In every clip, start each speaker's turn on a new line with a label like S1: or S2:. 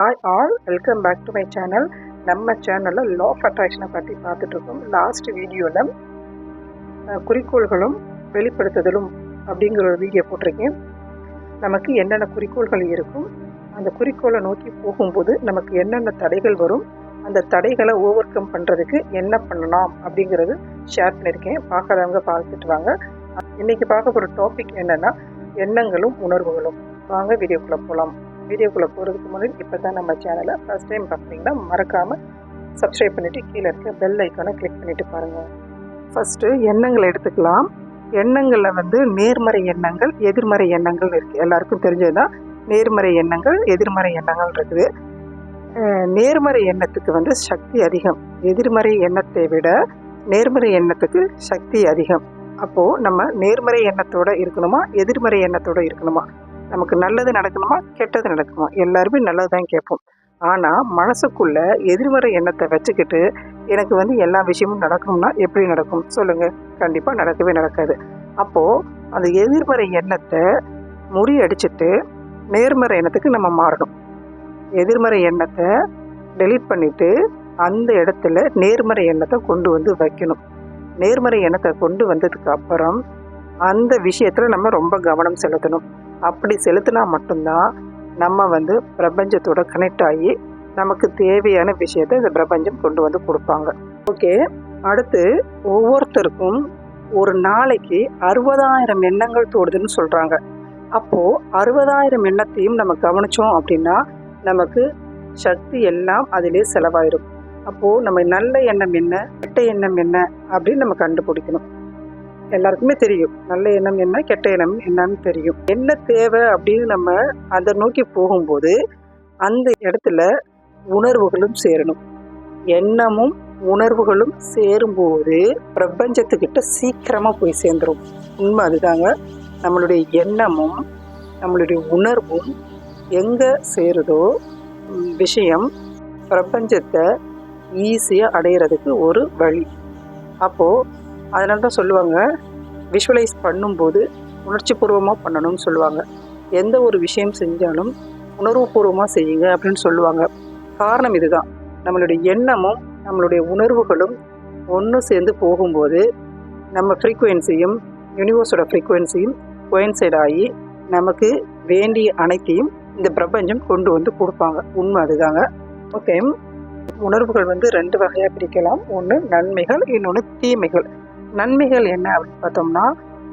S1: Hi all, welcome back to my channel. நம்ம சேனலில் law of அட்ராக்ஷனை பற்றி பார்த்துட்ருக்கோம். லாஸ்ட் வீடியோவில் குறிக்கோள்களும் வெளிப்படுத்துதலும் அப்படிங்கிற ஒரு வீடியோ போட்டிருக்கேன். நமக்கு என்னென்ன குறிக்கோள்கள் இருக்கும், அந்த குறிக்கோளை நோக்கி போகும்போது நமக்கு என்னென்ன தடைகள் வரும், அந்த தடைகளை ஓவர் கம் பண்ணுறதுக்கு என்ன பண்ணலாம் அப்படிங்கிறது ஷேர் பண்ணியிருக்கேன். பார்க்காதவங்க பார்த்துட்டு வாங்க. இன்றைக்கி பார்க்க போகிற டாபிக் என்னென்னா எண்ணங்களும் உணர்வுகளும். வாங்க வீடியோக்குள்ளே போகலாம். வீடியோக்குள்ளே போகிறதுக்கு முன்னாடி இப்போ தான் நம்ம சேனலை ஃபஸ்ட் டைம் பார்க்குறீங்கன்னா மறக்காமல் சப்ஸ்கிரைப் பண்ணிவிட்டு கீழே இருக்க பெல் ஐக்கானை கிளிக் பண்ணிவிட்டு பாருங்கள். ஃபஸ்ட்டு எண்ணங்களை எடுத்துக்கலாம். எண்ணங்களில் நேர்மறை எண்ணங்கள், எதிர்மறை எண்ணங்கள் இருக்குது. எல்லாருக்கும் தெரிஞ்சது தான் நேர்மறை எண்ணங்கள், எதிர்மறை எண்ணங்கள் இருக்குது. நேர்மறை எண்ணத்துக்கு சக்தி அதிகம். எதிர்மறை எண்ணத்தை விட நேர்மறை எண்ணத்துக்கு சக்தி அதிகம். அப்போது நம்ம நேர்மறை எண்ணத்தோடு இருக்கணுமா, எதிர்மறை எண்ணத்தோடு இருக்கணுமா, நமக்கு நல்லது நடக்கணுமா, கெட்டது நடக்கணுமா? எல்லாருமே நல்லது தான் கேட்போம். ஆனால் மனசுக்குள்ளே எதிர்மறை எண்ணத்தை வச்சுக்கிட்டு எனக்கு எல்லா விஷயமும் நடக்கணும்னா எப்படி நடக்கும் சொல்லுங்கள்? கண்டிப்பாக நடக்கவே நடக்காது. அப்போது அந்த எதிர்மறை எண்ணத்தை முறியடிச்சிட்டு நேர்மறை எண்ணத்துக்கு நம்ம மாறணும். எதிர்மறை எண்ணத்தை டெலீட் பண்ணிவிட்டு அந்த இடத்துல நேர்மறை எண்ணத்தை கொண்டு வைக்கணும். நேர்மறை எண்ணத்தை கொண்டு வந்ததுக்கு அப்புறம் அந்த விஷயத்தில் நம்ம ரொம்ப கவனம் செலுத்தணும். அப்படி செலுத்தினா மட்டும்தான் நம்ம பிரபஞ்சத்தோட கனெக்ட் ஆகி நமக்கு தேவையான விஷயத்தை இந்த பிரபஞ்சம் கொண்டு கொடுப்பாங்க. ஓகே, அடுத்து ஒவ்வொருத்தருக்கும் ஒரு நாளைக்கு 60,000 எண்ணங்கள் தோடுதுன்னு சொல்கிறாங்க. அப்போது 60,000 எண்ணத்தையும் நம்ம கவனித்தோம் அப்படின்னா நமக்கு சக்தி எல்லாம் அதிலே செலவாயிடும். அப்போது நம்ம நல்ல எண்ணம் என்ன, கெட்ட எண்ணம் என்ன அப்படின்னு நம்ம கண்டுபிடிக்கணும். எல்லாருக்குமே தெரியும் நல்ல எண்ணம் என்ன, கெட்ட எண்ணம் என்னன்னு தெரியும். என்ன தேவை அப்படின்னு நம்ம அதை நோக்கி போகும்போது அந்த இடத்துல உணர்வுகளும் சேரணும். எண்ணமும் உணர்வுகளும் சேரும்போது பிரபஞ்சத்துக்கிட்ட சீக்கிரமாக போய் சேர்ந்துடும். உண்மை அதுதாங்க. நம்மளுடைய எண்ணமும் நம்மளுடைய உணர்வும் எங்கே சேருதோ விஷயம் பிரபஞ்சத்தை ஈஸியாக அடையிறதுக்கு ஒரு வழி. அப்போது அதனால தான் சொல்லுவாங்க, விஷுவலைஸ் பண்ணும்போது உணர்ச்சி பூர்வமாக பண்ணணும்னு சொல்லுவாங்க. எந்த ஒரு விஷயம் செஞ்சாலும் உணர்வுபூர்வமாக செய்யுங்க அப்படின்னு சொல்லுவாங்க. காரணம் இதுதான். நம்மளுடைய எண்ணமும் நம்மளுடைய உணர்வுகளும் ஒன்று சேர்ந்து போகும்போது நம்ம ஃப்ரீக்குவென்சியும் யூனிவர்ஸோட ஃப்ரீக்குவென்சியும் கோயின்சைட் ஆகி நமக்கு வேண்டிய அனைத்தையும் இந்த பிரபஞ்சம் கொண்டு கொடுப்பாங்க. உண்மை அதுதாங்க. ஓகே, உணர்வுகள் 2 வகையாக பிரிக்கலாம். ஒன்று நன்மைகள், இன்னொன்று தீமைகள். நன்மைகள் என்ன அப்படின்னு பார்த்தோம்னா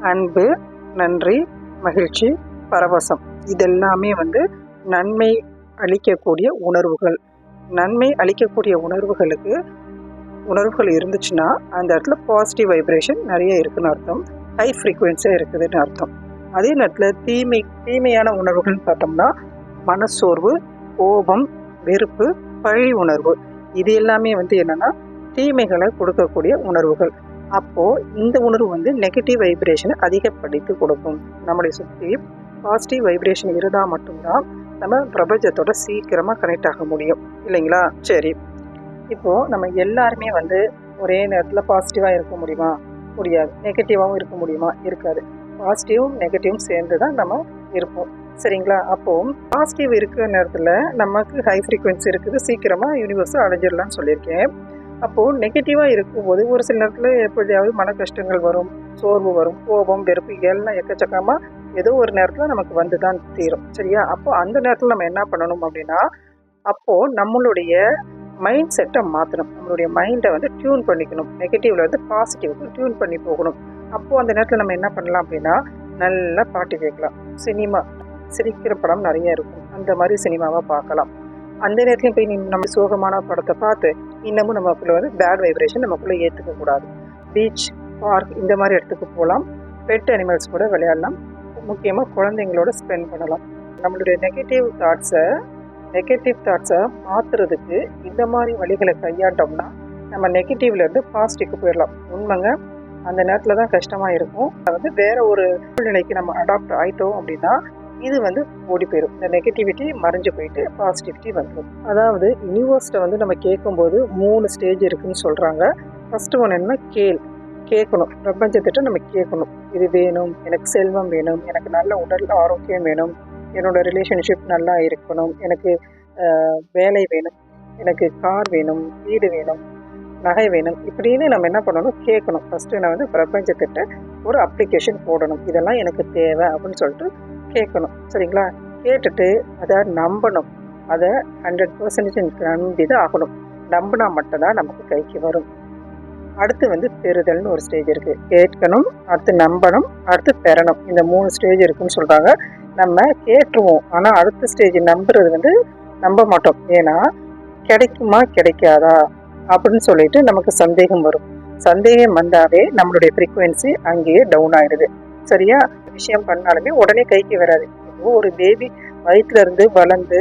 S1: அன்பு, நன்றி, மகிழ்ச்சி, பரவசம். இதெல்லாமே நன்மை அளிக்கக்கூடிய உணர்வுகள். நன்மை அளிக்கக்கூடிய உணர்வுகள் இருந்துச்சுன்னா அந்த இடத்துல பாசிட்டிவ் வைப்ரேஷன் நிறைய இருக்குதுன்னு அர்த்தம். ஹை ஃப்ரீக்குவென்சியாக இருக்குதுன்னு அர்த்தம். அதே நேரத்தில் தீமையான உணர்வுகள்னு பார்த்தோம்னா மனசோர்வு, கோபம், வெறுப்பு, பழி உணர்வு. இது எல்லாமே என்னென்னா தீமைகளை கொடுக்கக்கூடிய உணர்வுகள். அப்போது இந்த உணர்வு நெகட்டிவ் வைப்ரேஷனை அதிகப்படுத்தி கொடுக்கும். நம்மளை சுற்றி பாசிட்டிவ் வைப்ரேஷன் இருந்தால் மட்டும்தான் நம்ம பிரபஞ்சத்தோட சீக்கிரமாக கனெக்ட் ஆக முடியும், இல்லைங்களா? சரி, இப்போது நம்ம எல்லாருமே ஒரே நேரத்தில் பாசிட்டிவாக இருக்க முடியுமா? முடியாது. நெகட்டிவாகவும் இருக்க முடியுமா? இருக்காது. பாசிட்டிவும் நெகட்டிவும் சேர்ந்து தான் நம்ம இருப்போம், சரிங்களா? அப்போது பாசிட்டிவ் இருக்கிற நேரத்தில் நமக்கு ஹை ஃப்ரீக்குவென்சி இருக்குது, சீக்கிரமாக யூனிவர்ஸை அடைஞ்சிடலான்னு சொல்லியிருக்கேன். அப்போது நெகட்டிவாக இருக்கும்போது ஒரு சில நேரத்தில் எப்படியாவது மன கஷ்டங்கள் வரும், சோர்வு வரும், கோபம், வெறுப்பு எல்லாம் எக்கச்சக்கமாக ஏதோ ஒரு நேரத்தில் நமக்கு தான் தீரும், சரியா? அப்போது அந்த நேரத்தில் நம்ம என்ன பண்ணணும் அப்படின்னா, அப்போது நம்மளுடைய மைண்ட் செட்டை மாற்றணும். நம்மளுடைய மைண்டை டியூன் பண்ணிக்கணும். நெகட்டிவ்ல பாசிட்டிவுக்கு டியூன் பண்ணி போகணும். அப்போது அந்த நேரத்தில் நம்ம என்ன பண்ணலாம் அப்படின்னா நல்லா பாட்டு கேட்கலாம். சினிமா, சிரிக்கிற படம் நிறைய இருக்கும், அந்த மாதிரி சினிமாவாக பார்க்கலாம். அந்த நேரத்துலையும் போய் நம்ம சோகமான படத்தை பார்த்து இன்னமும் நமக்குள்ளே பேட் வைப்ரேஷன் நமக்குள்ளே ஏற்றுக்கக்கூடாது. பீச், பார்க் இந்த மாதிரி இடத்துக்கு போகலாம். பெட் அனிமல்ஸ் கூட விளையாடலாம். முக்கியமாக குழந்தைங்களோட ஸ்பெண்ட் பண்ணலாம். நம்மளுடைய நெகட்டிவ் தாட்ஸை மாற்றுறதுக்கு இந்த மாதிரி வழிகளை கையாண்டோம்னா நம்ம நெகட்டிவ்லேருந்து பாசிட்டிவ்க்கு போயிடலாம். உண்மைங்க. அந்த நேரத்தில் தான் கஷ்டமாக இருக்கும். வேற ஒரு சூழ்நிலைக்கு நம்ம அடாப்ட் ஆகிட்டோம் அப்படின்னா இது ஓடி போயிடும். இந்த நெகட்டிவிட்டி மறைஞ்சு போயிட்டு பாசிட்டிவிட்டி வந்துடும். அதாவது யூனிவர்ஸில் நம்ம கேட்கும்போது 3 ஸ்டேஜ் இருக்குதுன்னு சொல்கிறாங்க. ஃபஸ்ட்டு ஒன்று என்ன, கேட்கணும். பிரபஞ்சத்திட்ட நம்ம கேட்கணும். இது வேணும், எனக்கு செல்வம் வேணும், எனக்கு நல்ல உடல் ஆரோக்கியம் வேணும், என்னோடய ரிலேஷன்ஷிப் நல்லா இருக்கணும், எனக்கு வேலை வேணும், எனக்கு கார் வேணும், வீடு வேணும், நகை வேணும், இப்படின்னு நம்ம என்ன பண்ணணும், கேட்கணும். ஃபஸ்ட்டு நான் வந்து பிரபஞ்சத்திட்ட ஒரு அப்ளிகேஷன் போடணும், இதெல்லாம் எனக்கு தேவை அப்படின்னு சொல்லிட்டு கேட்கணும். சரிங்களா? கேட்டுட்டு அதை நம்பணும். அதை 100% நம்பி தான் ஆகணும். நம்பினா மட்டும்தான் நமக்கு கைக்கு வரும். அடுத்து வந்து பெறுதல்னு ஒரு ஸ்டேஜ் இருக்குது. கேட்கணும், அடுத்து நம்பணும், அடுத்து பெறணும். இந்த 3 ஸ்டேஜ் இருக்குன்னு சொல்கிறாங்க. நம்ம கேட்டுருவோம், ஆனால் அடுத்த ஸ்டேஜ் நம்புறது வந்து நம்ப மாட்டோம். ஏன்னா கிடைக்குமா கிடைக்காதா அப்படின்னு சொல்லிட்டு நமக்கு சந்தேகம் வரும். சந்தேகம் வந்தாவே நம்மளுடைய ஃப்ரீக்குவென்சி அங்கேயே டவுன் ஆகிடுது. சரியா? விஷயம் பண்ணாலுமே உடனே கைக்கு வராது. இப்போ ஒரு பேபி வயிற்றுல இருந்து வளர்ந்து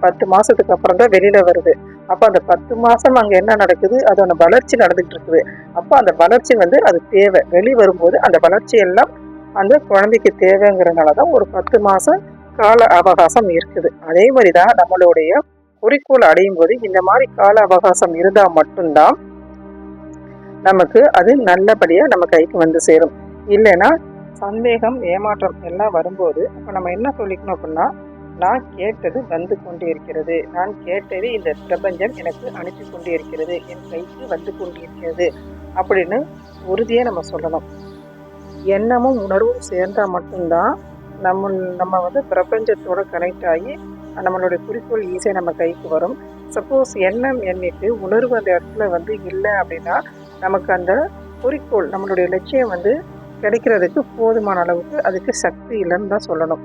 S1: 10 மாதத்துக்கு அப்புறம் தான் வெளியில் வருது. அப்போ அந்த 10 மாதம் அங்கே என்ன நடக்குது, அதோட வளர்ச்சி நடந்துகிட்டு இருக்குது. அப்போ அந்த வளர்ச்சி வந்து அது தேவை. வெளி வரும்போது அந்த வளர்ச்சி எல்லாம் அந்த குழந்தைக்கு தேவைங்கிறனால தான் ஒரு 10 மாதம் கால அவகாசம் இருக்குது. அதே மாதிரி தான் நம்மளுடைய குறிக்கோள் அடையும் போது இந்த மாதிரி கால அவகாசம் இருந்தால் மட்டும்தான் நமக்கு அது நல்லபடியாக நம்ம கைக்கு வந்து சேரும். இல்லைன்னா சந்தேகம், ஏமாற்றம் எல்லாம் வரும்போது அப்போ நம்ம என்ன சொல்லிக்கணும் அப்படின்னா, நான் கேட்டது வந்து கொண்டே இருக்கிறது, நான் கேட்டது இந்த பிரபஞ்சம் எனக்கு அனுப்பி கொண்டே இருக்கிறது, என் கைக்கு வந்து கொண்டிருக்கிறது அப்படின்னு உறுதியாக நம்ம சொல்லணும். எண்ணமும் உணர்வும் சேர்ந்தால் மட்டும்தான் நம்ம வந்து பிரபஞ்சத்தோட கனெக்ட் ஆகி நம்மளுடைய குறிக்கோள் ஈஸியாக நம்ம கைக்கு வரும். சப்போஸ் எண்ணம் எண்ணிட்டு உணர்வு அந்த இடத்துல வந்து இல்லை அப்படின்னா நமக்கு அந்த குறிக்கோள், நம்மளுடைய லட்சியம் வந்து கிடைக்கிறதுக்கு போதுமான அளவுக்கு அதுக்கு சக்தி இல்லைன்னு தான் சொல்லணும்.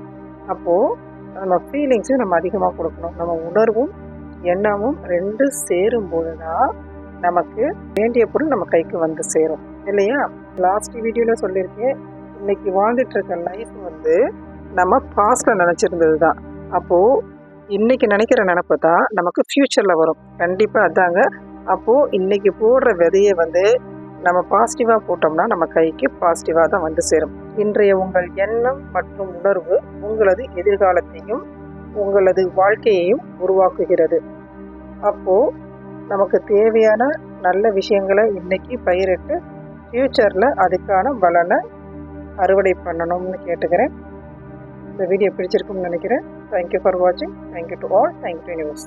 S1: அப்போது நம்ம ஃபீலிங்ஸையும் நம்ம அதிகமாக கொடுக்கணும். நம்ம உணர்வும் எண்ணமும் 2 சேரும்போது தான் நமக்கு வேண்டிய பொருள் நம்ம கைக்கு வந்து சேரும், இல்லையா? லாஸ்ட் வீடியோவில் சொல்லியிருக்கேன், இன்னைக்கு வாழ்ந்துட்டு இருக்க லைஃப் வந்து நம்ம பாஸ்டில் நினச்சிருந்தது தான். அப்போது இன்றைக்கி நினைக்கிற நினப்பு தான் நமக்கு ஃப்யூச்சரில் வரும். கண்டிப்பாக அதாங்க. அப்போது இன்றைக்கி போடுற விதையை வந்து நம்ம பாசிட்டிவாக போட்டோம்னா நம்ம கைக்கு பாசிட்டிவாக தான் வந்து சேரும். இன்றைய உங்கள் எண்ணம் மற்றும் உணர்வு உங்களது எதிர்காலத்தையும் உங்களது வாழ்க்கையையும் உருவாக்குகிறது. அப்போது நமக்கு தேவையான நல்ல விஷயங்களை இன்றைக்கி பயிரிட்டு ஃப்யூச்சரில் அதுக்கான பலனை அறுவடை பண்ணணும்னு கேட்டுக்கிறேன். இந்த வீடியோ பிடிச்சிருக்கும்னு நினைக்கிறேன். தேங்க்யூ ஃபார் வாட்சிங். Thank you to all. Thank you universe.